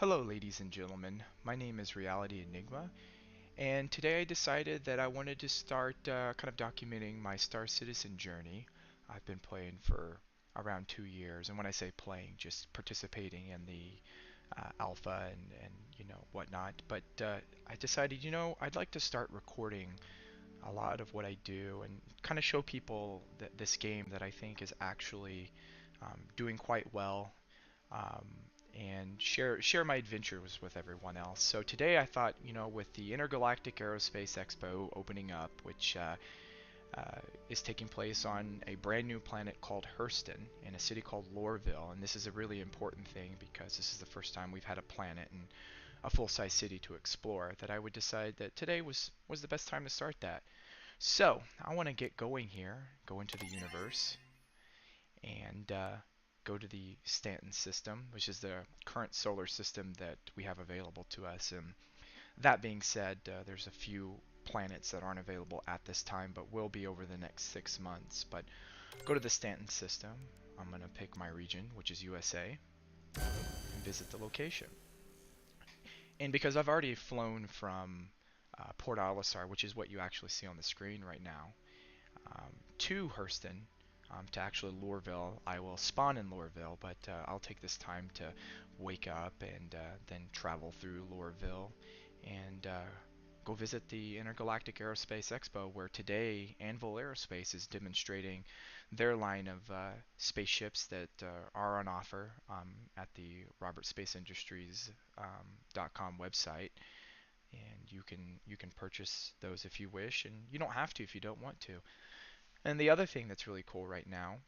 Hello, ladies and gentlemen. My name is Reality Enigma, and today I decided that I wanted to start kind of documenting my Star Citizen journey. I've been playing for around 2 years, and when I say playing, just participating in the alpha and whatnot. But I decided, I'd like to start recording a lot of what I do and kind of show people that this game that I think is actually doing quite well, um, and share my adventures with everyone else. So today I thought, with the Intergalactic Aerospace Expo opening up, which is taking place on a brand new planet called Hurston in a city called Louisville, and this is a really important thing because this is the first time we've had a planet and a full-size city to explore, that I would decide that today was the best time to start that. So I want to get going here, go into the universe, and go to the Stanton system, which is the current solar system that we have available to us. And that being said, there's a few planets that aren't available at this time, but will be over the next 6 months. But go to the Stanton system. I'm going to pick my region, which is USA, and visit the location. And because I've already flown from Port Olisar, which is what you actually see on the screen right now, to Hurston, to actually Louisville. I will spawn in Louisville, but I'll take this time to wake up and then travel through Louisville and go visit the Intergalactic Aerospace Expo, where today Anvil Aerospace is demonstrating their line of spaceships that are on offer at the robertspaceindustries.com website. And you can purchase those if you wish, and you don't have to if you don't want to. And the other thing that's really cool right now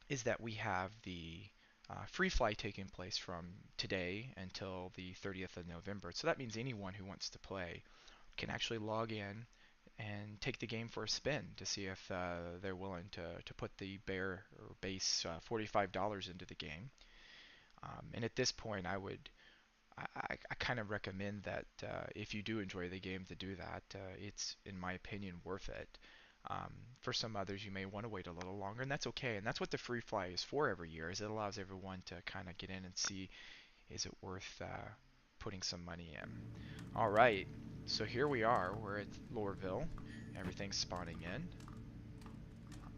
is that we have the free fly taking place from today until the 30th of November. So that means anyone who wants to play can actually log in and take the game for a spin to see if they're willing to put the bare or base $45 into the game. And at this point, I kind of recommend that if you do enjoy the game to do that. It's, in my opinion, worth it. For some others, you may want to wait a little longer, and that's okay. And that's what the free fly is for every year, is it allows everyone to kind of get in and see, is it worth putting some money in. All right, so here we are. We're at Louisville. Everything's spawning in.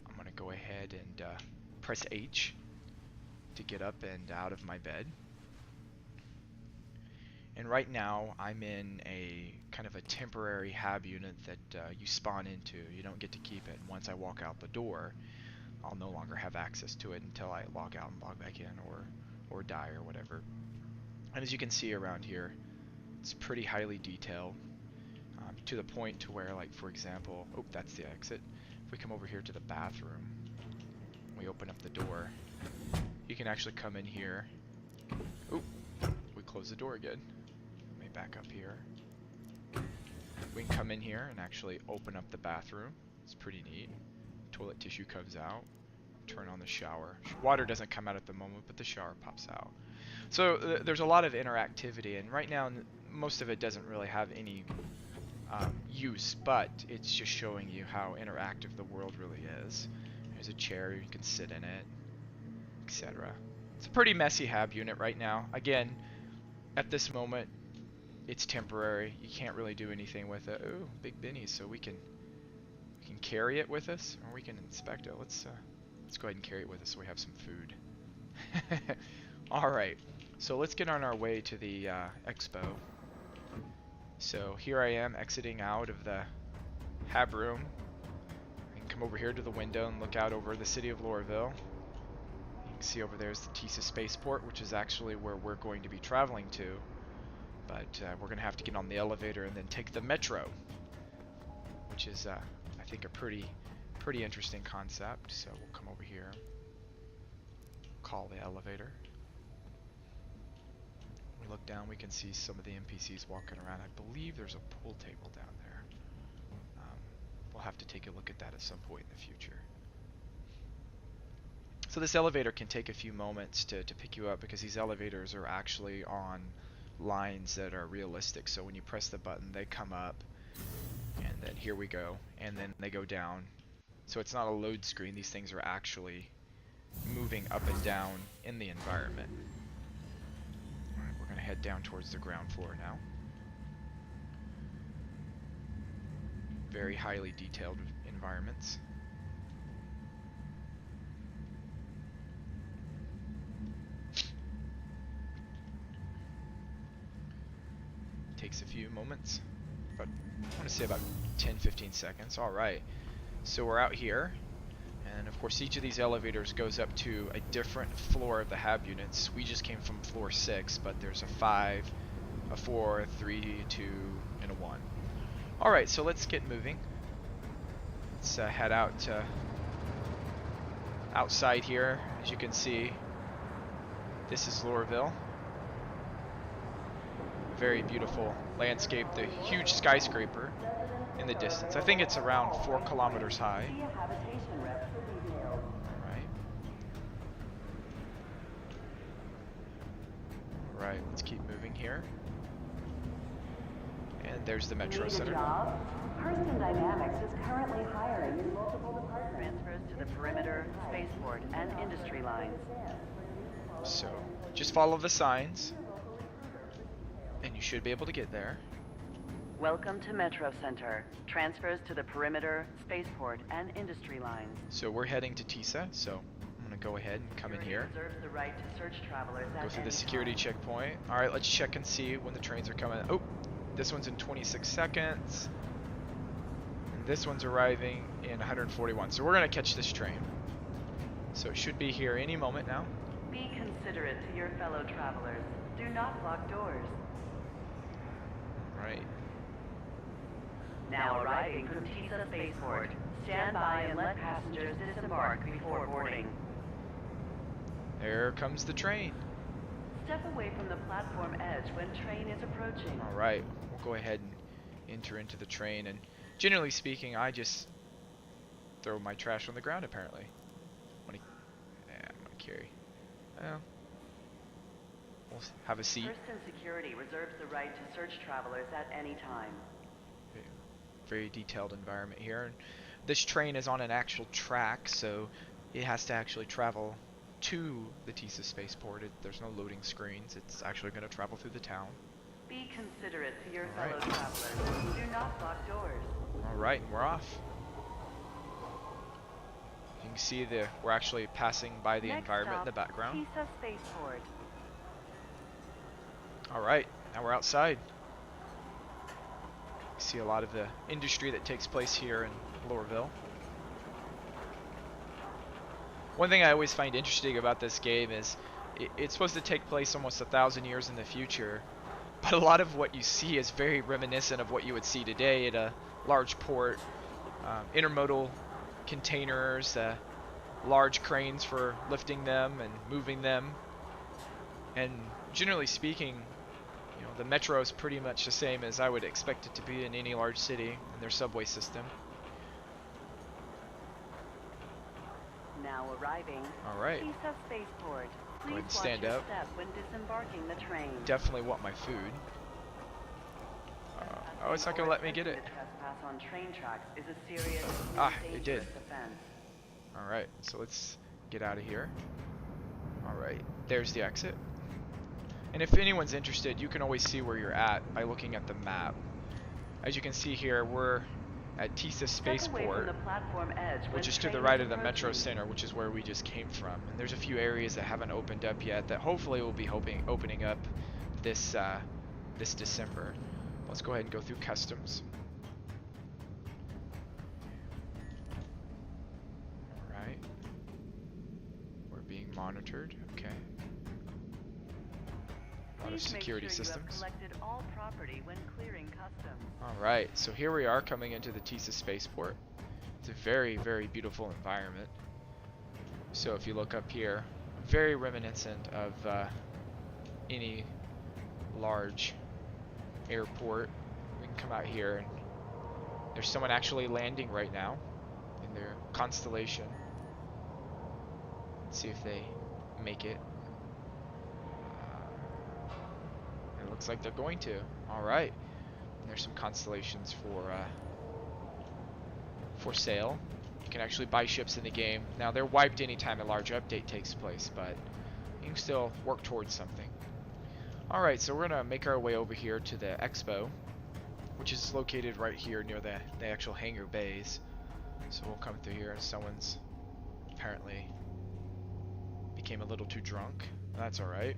I'm going to go ahead and press H to get up and out of my bed. And right now I'm in a kind of a temporary hab unit that you spawn into. You don't get to keep it. Once I walk out the door, I'll no longer have access to it until I log out and log back in, or die or whatever. And as you can see around here, it's pretty highly detailed, to the point to where, like, for example, oh, that's the exit. If we come over here to the bathroom, we open up the door, you can actually come in here. Oh, we close the door again. Back up here. We can come in here and actually open up the bathroom. It's pretty neat. Toilet tissue comes out. Turn on the shower. Water doesn't come out at the moment, but the shower pops out. So there's a lot of interactivity, and right now most of it doesn't really have any use, but it's just showing you how interactive the world really is. There's a chair, you can sit in it, etc. It's a pretty messy hab unit right now. Again, at this moment, it's temporary. You can't really do anything with it. Ooh, big bennies, so we can carry it with us, or we can inspect it. Let's go ahead and carry it with us so we have some food. All right, so let's get on our way to the expo. So here I am exiting out of the hab room. I can come over here to the window and look out over the city of Louisville. You can see over there is the Tisa Spaceport, which is actually where we're going to be traveling to. But we're going to have to get on the elevator and then take the metro, which is, I think, a pretty interesting concept. So we'll come over here, call the elevator. We look down, we can see some of the NPCs walking around. I believe there's a pool table down there. We'll have to take a look at that at some point in the future. So this elevator can take a few moments to pick you up, because these elevators are actually on lines that are realistic. So when you press the button, they come up, and then here we go, and then they go down. So it's not a load screen. These things are actually moving up and down in the environment. Alright, we're going to head head down towards the ground floor now. Very highly detailed environments. Takes a few moments, but I want to say about 10-15 seconds. Alright, so we're out here, and of course each of these elevators goes up to a different floor of the hab units. We just came from floor 6, but there's a 5, a 4, a 3, a 2, and a 1. Alright, so let's get moving. Let's head out outside here. As you can see, this is Louisville. Very beautiful landscape, the huge skyscraper in the distance. I think it's around 4 kilometers high. Alright, let's keep moving here. And there's the Metro Center. Hurston Dynamics is currently hiring in multiple departments. Transfers to the perimeter, spaceport, and industry lines. So, just follow the signs, and you should be able to get there. Welcome to Metro Center. Transfers to the perimeter, spaceport, and industry lines. So we're heading to TISA, so I'm going to go ahead and come in here. Reserves the right to search travelers Go through the security checkpoint. Alright, let's check and see when the trains are coming. Oh, this one's in 26 seconds. And this one's arriving in 141. So we're going to catch this train. So it should be here any moment now. Be considerate to your fellow travelers. Do not block doors. Right. Now arriving from TISA Spaceport. Stand by and let passengers disembark before boarding. There comes the train. Step away from the platform edge when train is approaching. Alright, we'll go ahead and enter into the train. And generally speaking, I just throw my trash on the ground apparently. I'm gonna carry. Well, we'll have a seat. Hurston Security reserves the right to search travelers at any time. Very detailed environment here. And this train is on an actual track, so it has to actually travel to the TISA spaceport. There's no loading screens. It's actually going to travel through the town. Be considerate to your fellow travelers. Do not block doors. Alright, we're off. You can see we're actually passing by the environment in the background. TISA spaceport. Alright, now we're outside. You see a lot of the industry that takes place here in Louisville. One thing I always find interesting about this game is it's supposed to take place almost 1,000 years in the future, but a lot of what you see is very reminiscent of what you would see today at a large port. Intermodal containers, large cranes for lifting them and moving them, and generally speaking, you know, the metro is pretty much the same as I would expect it to be in any large city in their subway system. Now arriving. Alright. TISA spaceport. Go ahead and Please stand watch your up. step when disembarking the train. Definitely want my food. Oh, it's not going to let me get it. Trespass on train tracks is a serious it did. offense. Alright, so let's get out of here. Alright, there's the exit. And if anyone's interested, you can always see where you're at by looking at the map. As you can see here, we're at TISA Spaceport, which is to the right of the Metro Center, which is where we just came from. And there's a few areas that haven't opened up yet that hopefully will be opening up this this December. Let's go ahead and go through customs. Alright. We're being monitored. Okay. A lot of security systems. All property when clearing customs. Alright, so here we are coming into the TISA spaceport. It's a very, very beautiful environment. So if you look up here, very reminiscent of any large airport. We can come out here and there's someone actually landing right now in their Constellation. Let's see if they make it. It looks like they're going to. Alright. There's some Constellations for sale. You can actually buy ships in the game. Now they're wiped anytime a large update takes place, but you can still work towards something. Alright, so we're gonna make our way over here to the Expo, which is located right here near the actual hangar bays. So we'll come through here, and someone's apparently became a little too drunk. That's alright.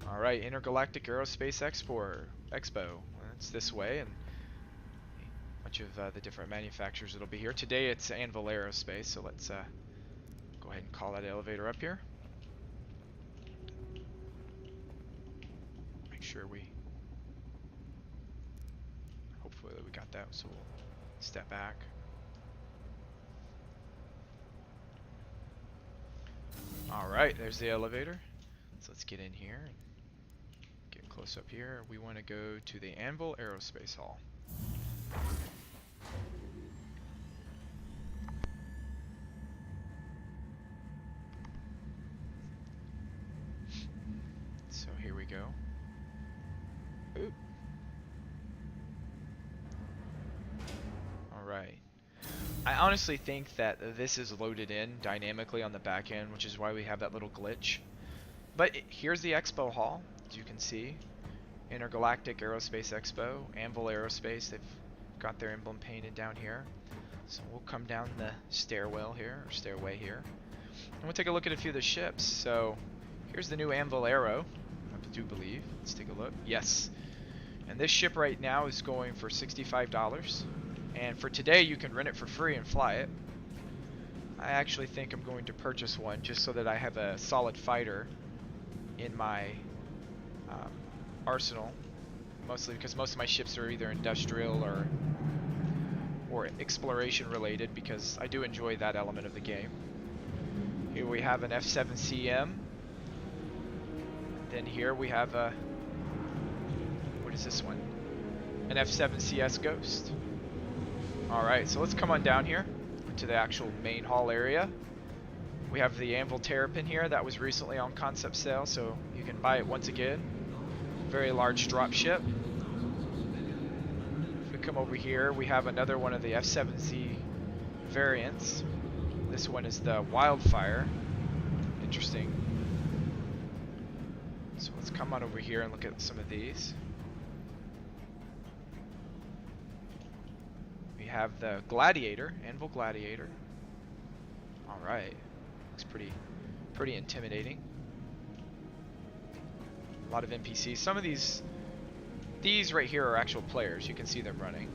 Alright, Intergalactic Aerospace Expo. It's this way, and a bunch of the different manufacturers that'll be here. Today it's Anvil Aerospace, so let's go ahead and call that elevator up here. Make sure hopefully we got that, so we'll step back. Alright, there's the elevator. So let's get in here and get close up here. We want to go to the Anvil Aerospace Hall. So here we go. Oop. Alright. I honestly think that this is loaded in dynamically on the back end, which is why we have that little glitch. But here's the Expo Hall, as you can see. Intergalactic Aerospace Expo, Anvil Aerospace, they've got their emblem painted down here. So we'll come down the stairwell here, or stairway here, and we'll take a look at a few of the ships. So here's the new Anvil Aero, I do believe. Let's take a look. Yes. And this ship right now is going for $65. And for today you can rent it for free and fly it. I actually think I'm going to purchase one just so that I have a solid fighter in my arsenal, mostly because most of my ships are either industrial or exploration related, because I do enjoy that element of the game. Here we have an F7CM. Then here we have a, what is this one? An F7CS Ghost. Alright, so let's come on down here to the actual main hall area. We have the Anvil Terrapin here that was recently on concept sale, so you can buy it once again. Very large drop ship. If we come over here, we have another one of the F7Z variants. This one is the Wildfire. Interesting. So let's come on over here and look at some of these. We have the Gladiator, Anvil Gladiator. Alright. Looks pretty intimidating. A lot of NPCs. Some of these right here are actual players. You can see them running.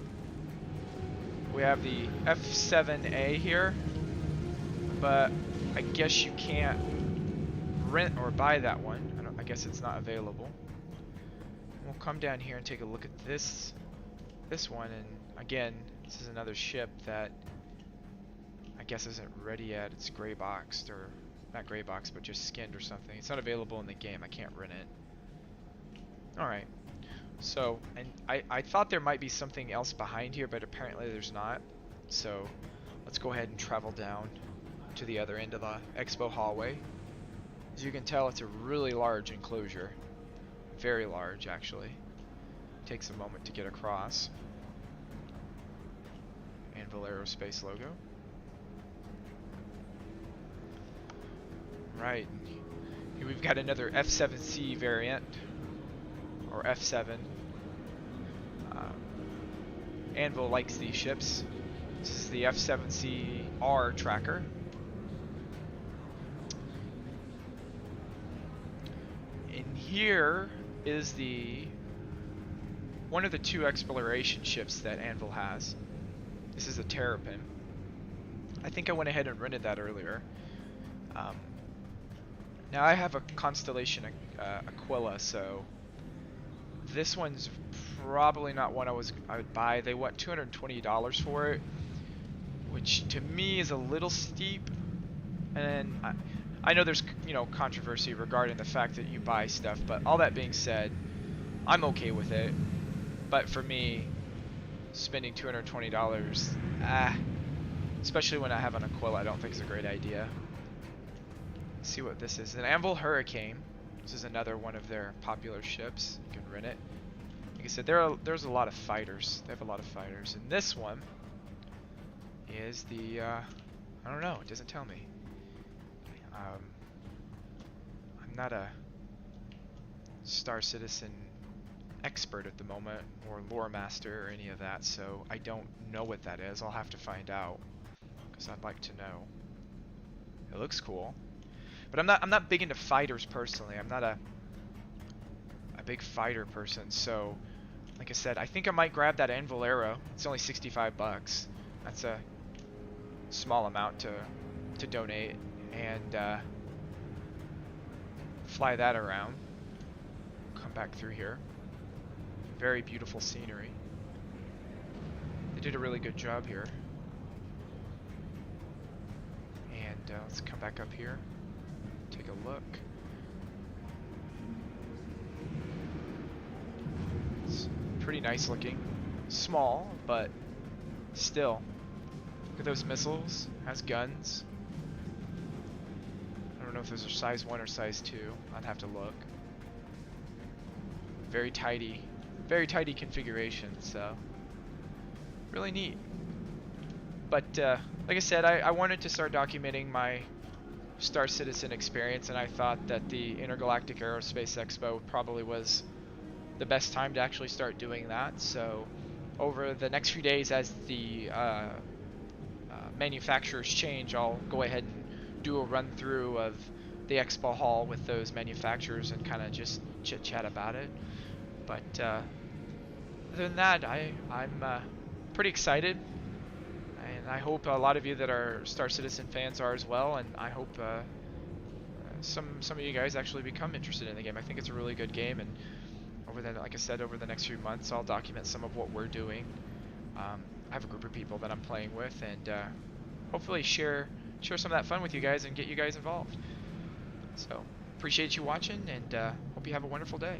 We have the F7A here, but I guess you can't rent or buy that one. I guess it's not available. We'll come down here and take a look at this one, and again, this is another ship that I guess isn't ready yet. It's gray boxed, or not gray boxed, but just skinned or something. It's not available in the game. I can't rent it. Alright, so, and I thought there might be something else behind here, but apparently there's not. So let's go ahead and travel down to the other end of the expo hallway. As you can tell, it's a really large enclosure. Very large, actually. Takes a moment to get across. Anvil Aerospace logo. Right, here we've got another F7C variant, or F7. Anvil likes these ships. This is the F7CR tracker. And here is one of the two exploration ships that Anvil has. This is a Terrapin. I think I went ahead and rented that earlier. Now I have a Constellation Aquila, so this one's probably not one I would buy. They want $220 for it, which to me is a little steep. And I know there's controversy regarding the fact that you buy stuff, but all that being said, I'm okay with it. But for me, spending $220, especially when I have an Aquila, I don't think is a great idea. Let's see what this is. An Anvil Hurricane. This is another one of their popular ships. You can rent it. Like I said, there's a lot of fighters. They have a lot of fighters. And this one is the, I don't know, it doesn't tell me. I'm not a Star Citizen expert at the moment, or lore master, or any of that, so I don't know what that is. I'll have to find out, because I'd like to know. It looks cool. But I'm not big into fighters personally. I'm not a big fighter person, so like I said, I think I might grab that Anvil Aero. It's only 65 bucks. That's a small amount to donate, and fly that around. Come back through here. Very beautiful scenery. They did a really good job here. And let's come back up here. Take a look. It's pretty nice looking. Small, but still. Look at those missiles. Has guns. I don't know if those are size 1 or size 2. I'd have to look. Very tidy configuration, so really neat. But like I said, I wanted to start documenting my Star Citizen experience, and I thought that the Intergalactic Aerospace Expo probably was the best time to actually start doing that. So over the next few days, as the manufacturers change, I'll go ahead and do a run through of the Expo Hall with those manufacturers and kind of just chit chat about it. But other than that, I'm pretty excited, and I hope a lot of you that are Star Citizen fans are as well. And I hope some of you guys actually become interested in the game. I think it's a really good game, and like I said, over the next few months, I'll document some of what we're doing. I have a group of people that I'm playing with, and hopefully share some of that fun with you guys and get you guys involved. So appreciate you watching, and hope you have a wonderful day.